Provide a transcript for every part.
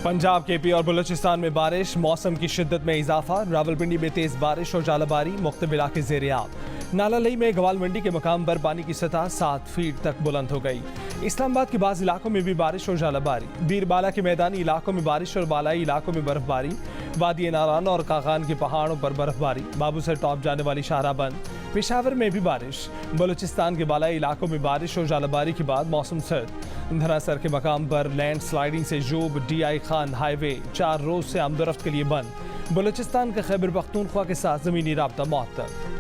Punjab, KP और बलूचिस्तान में बारिश, मौसम की शिद्दत में इजाफा। रावलपिंडी में तेज बारिश और जालाबारी, मुख्तलिफ इलाके ज़ेर-ए-आब। नालालई में गवाल मंडी के मकाम पर पानी की सतह 7 फीट तक बुलंद हो गई। इस्लामाबाद के बाज़ इलाकों में भी बारिश और जालाबारी। बीरबाला के मैदानी इलाकों में बारिश और बालाई इलाकों में बर्फबारी। वादी नारान और कागान के पहाड़ों पर बर्फबारी। बाबूसर टॉप जाने वाली शाहराह बंद। पेशावर में भी बारिश। बलूचिस्तान के बालाई इलाकों में बारिश और जालाबारी के बाद मौसम सर्द। धनासर के मकाम पर लैंड स्लाइडिंग से जोब DI खान हाईवे 4 रोज से आमदोरफ्त के लिए बंद। बलूचिस्तान के खैबर पख्तूनख्वा के साथ ज़मीनी राब्ता मुअत्तल।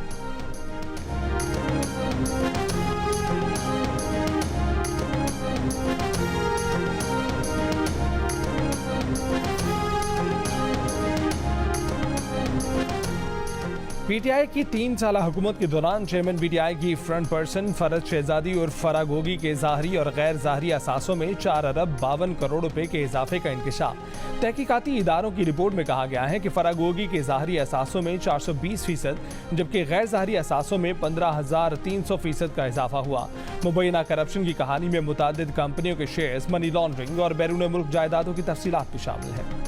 PTI की 3 साल हुकूमत के दौरान चेयरमैन PTI की फ्रंट पर्सन फरद शहजादी और फरागोगी के ज़ाहरी और गैर ज़ाहरी असासों में 4 अरब 52 करोड़ रुपए के इजाफे का इंकशाफ। तहकीकाती इदारों की रिपोर्ट में कहा गया है कि फरागोगी के ज़ाहरी असासों में 420%, जबकि गैर ज़ाहरी असासों में 15,300% का इजाफा हुआ। मुबैना करप्शन की कहानी में मुतादिद कंपनियों के शेयर्स, मनी लॉन्ड्रिंग और बैरून मुल्क जायदादों की तफसीलात भी शामिल हैं।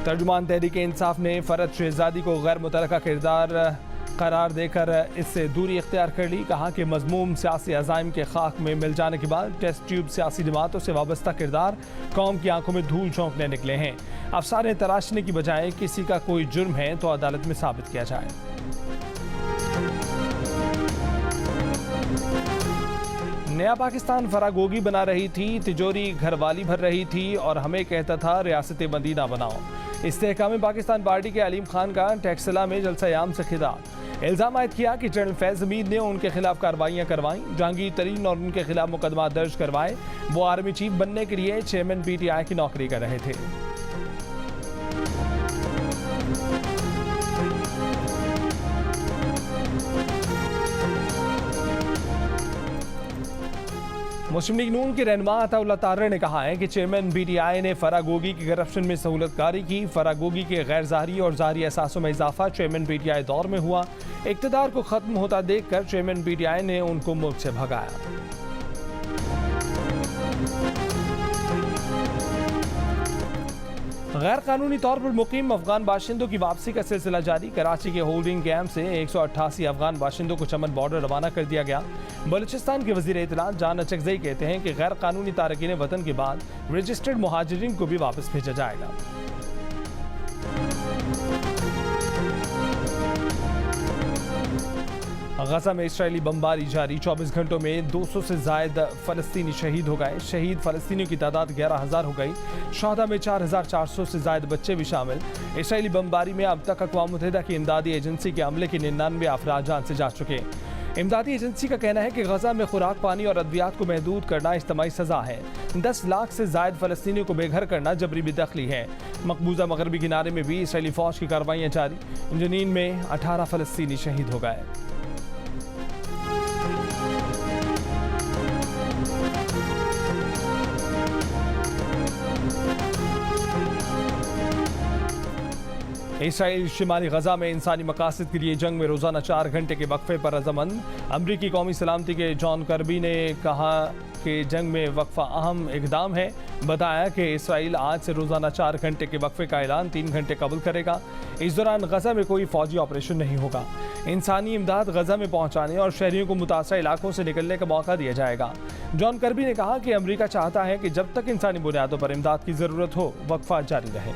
तर्जुमान तहरीके इंसाफ ने फरद शहजादी को गैर मुतलका किरदार करार देकर इससे दूरी इख्तियार कर ली। कहा कि मज़मूम सियासी अज़ाइम के खाक में मिल जाने के बाद टेस्ट ट्यूब सियासी जमातों से वाबस्ता किरदार कौम की आंखों में धूल झोंकने निकले हैं। अफसारें तराशने की बजाय किसी का कोई जुर्म है तो अदालत में साबित किया जाए। नया पाकिस्तान फरागोगी बना रही थी, तिजोरी घरवाली भर रही थी और हमें कहता था रियासत मदीना बनाओ। इस्तेहकाम पाकिस्तान पार्टी के अलीम खान का टैक्सला में जलसा-ए-आम से खिताब। इल्ज़ाम आयद किया कि जनरल फैज़ हमीद ने उनके खिलाफ कार्रवाइयाँ करवाईं, जहांगीर तरीन और उनके खिलाफ मुकदमा दर्ज करवाए। वो आर्मी चीफ बनने के लिए चेयरमैन PTI की नौकरी कर रहे थे। मुस्लिम लीग नून के रहनुमा अताउल्लाह तारर ने कहा है कि चेयरमैन PTI ने फरागोगी की करप्शन में सहूलतकारी की। फरागोगी के गैर ज़ाहरी और ज़ाहरी असासों में इजाफा चेयरमैन PTI दौर में हुआ। इक़्तिदार को ख़त्म होता देखकर चेयरमैन PTI ने उनको मुल्क से भगाया। गैर कानूनी तौर पर मुकीम अफगान बाशिंदों की वापसी का सिलसिला जारी। कराची के होल्डिंग कैंप से 188 अफगान बाशिंदों को चमन बॉर्डर रवाना कर दिया गया। बलूचिस्तान के वज़ीर इत्तलात जान अचकज़ई कहते हैं कि गैर कानूनी तारकीन वतन के बाद रजिस्टर्ड मुहाजिरीन को भी वापस भेजा जाएगा। गजा में इस्राएली बमबारी जारी। 24 घंटों में 200 से ज़ायद फ़लस्तीनी शहीद हो गए। शहीद फ़लस्तीनियों की तादाद 11,000 हो गई। शहदा में 4,400 से ज़ायद बच्चे भी शामिल। इस्राएली बमबारी में अब तक अक़वाम मुत्तहिदा की इमदादी एजेंसी के अमले के 99 अफराद जान से जा चुके। इमदादी एजेंसी का कहना है कि गजा में खुराक, पानी और अद्वियात को महदूद करना इज्तिमाई सज़ा है। 10 लाख से ज़ायद फ़लस्तीनियों को बेघर करना जबरी बेदखली है। मकबूजा मगरबी किनारे में भी इस्राएली फ़ौज की कार्रवाइयाँ जारी। जनीन में 18 फ़लस्तीनी शहीद हो गए। इसराइल शिमाली गजा में इंसानी मकासद के लिए जंग में रोज़ाना 4 घंटे के वक्फे पर रज़ामंद। अमरीकी कौमी सलामती के जॉन कर्बी ने कहा कि जंग में वक्फा अहम इकदाम है। बताया कि इसराइल आज से रोज़ाना 4 घंटे के वक्फे का ऐलान 3 घंटे कबल करेगा। इस दौरान गजा में कोई फौजी ऑपरेशन नहीं होगा। इंसानी इमदाद गजा में पहुँचाने और शहरियों को मुतासर इलाकों से निकलने का मौका दिया जाएगा। जॉन कर्बी ने कहा कि अमरीका चाहता है कि जब तक इंसानी बुनियादों पर इमदाद की ज़रूरत हो वक्फा जारी रहे।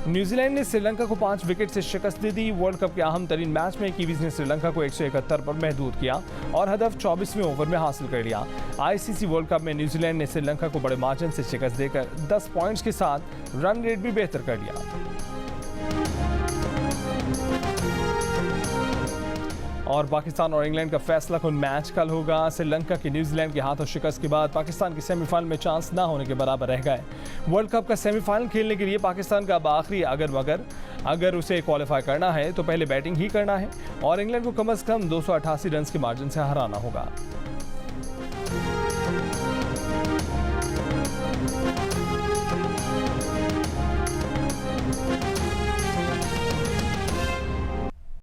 न्यूजीलैंड ने श्रीलंका को 5 विकेट से शिकस्त दे दी। वर्ल्ड कप के अहम तरीन मैच में कीवीज ने श्रीलंका को 171 पर महदूद किया और हदफ 24वें ओवर में हासिल कर लिया। ICC वर्ल्ड कप में न्यूजीलैंड ने श्रीलंका को बड़े मार्जिन से शिकस्त देकर 10 पॉइंट्स के साथ रन रेट भी बेहतर कर लिया। और पाकिस्तान और इंग्लैंड का फैसला कुन मैच कल होगा। श्रीलंका की न्यूजीलैंड के हाथों शिकस्त के बाद पाकिस्तान की सेमीफाइनल में चांस ना होने के बराबर रह गए। वर्ल्ड कप का सेमीफाइनल खेलने के लिए पाकिस्तान का अब आखिरी अगर उसे क्वालिफाई करना है तो पहले बैटिंग ही करना है और इंग्लैंड को कम से कम 288 रन के मार्जिन से हराना होगा।